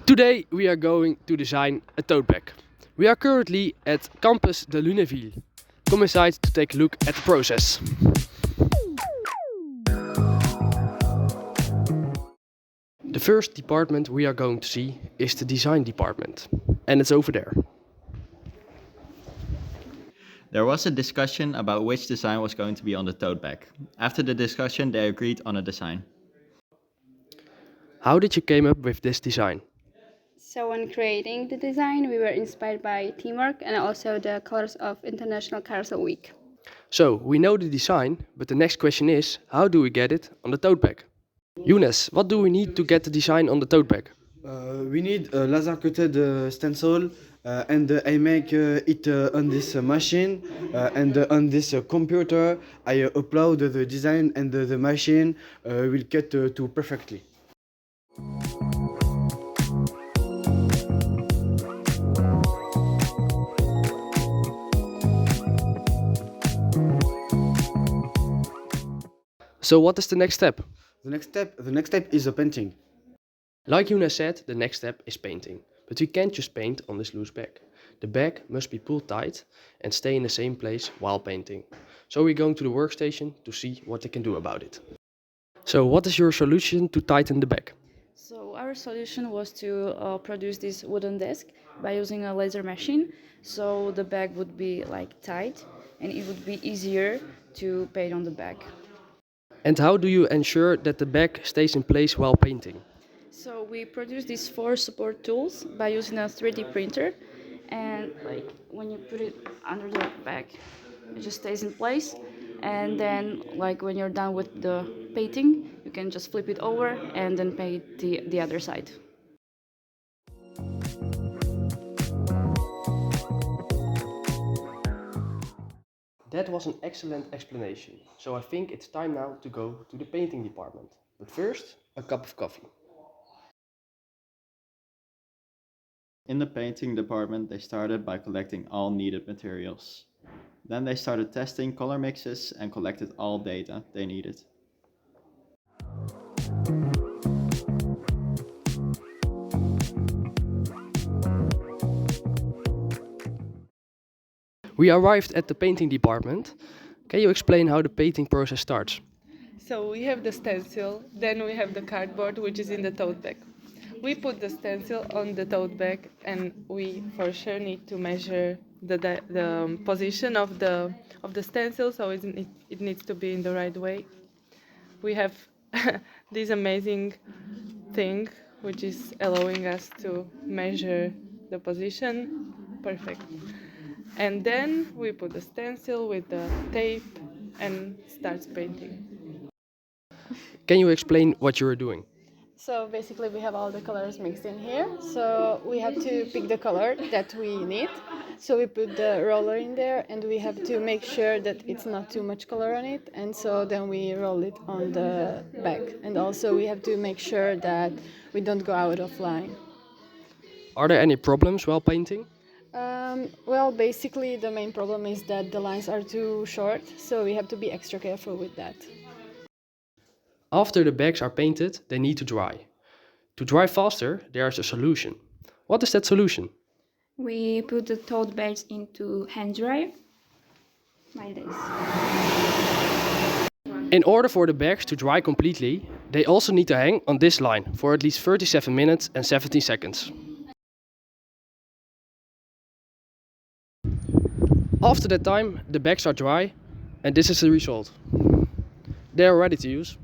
Today we are going to design a tote bag. We are currently at campus de Lunéville. Come inside to take a look at the process. The first department we are going to see is the design department, and it's over there. There was a discussion about which design was going to be on the tote bag. After the discussion, they agreed on a design. How did you came up with this design? So when creating the design, we were inspired by teamwork and also the colors of International Carousel Week. So we know the design, but the next question is, how do we get it on the tote bag? Younes, what do we need to get the design on the tote bag? We need a laser coated stencil and I make it on this machine and on this computer I upload the design and the machine will cut to perfectly. So what is the next step? The next step is the painting. Like Younes said, the next step is painting. But we can't just paint on this loose bag. The bag must be pulled tight and stay in the same place while painting. So we're going to the workstation to see what they can do about it. So what is your solution to tighten the bag? So our solution was to produce this wooden desk by using a laser machine. So the bag would be like tight and it would be easier to paint on the bag. And how do you ensure that the bag stays in place while painting? So we produce these 4 support tools by using a 3D printer, and like when you put it under the bag, it just stays in place. And then like when you're done with the painting, you can just flip it over and then paint the other side. That was an excellent explanation. So I think it's time now to go to the painting department. But first, a cup of coffee. In the painting department, they started by collecting all needed materials. Then they started testing color mixes and collected all data they needed. We arrived at the painting department. Can you explain how the painting process starts? So we have the stencil, then we have the cardboard, which is in the tote bag. We put the stencil on the tote bag, and we for sure need to measure the position of the stencil, so it needs to be in the right way. We have this amazing thing, which is allowing us to measure the position perfect. And then we put the stencil with the tape and starts painting. Can you explain what you are doing? So basically we have all the colors mixed in here. So we have to pick the color that we need. So we put the roller in there and we have to make sure that it's not too much color on it. And so then we roll it on the bag. And also we have to make sure that we don't go out of line. Are there any problems while painting? Well, basically the main problem is that the lines are too short. So we have to be extra careful with that. After the bags are painted, they need to dry. To dry faster, there is a solution. What is that solution? We put the tote bags into hand dryer like this. In order for the bags to dry completely, they also need to hang on this line for at least 37 minutes and 17 seconds. After that time, the bags are dry and this is the result. They are ready to use.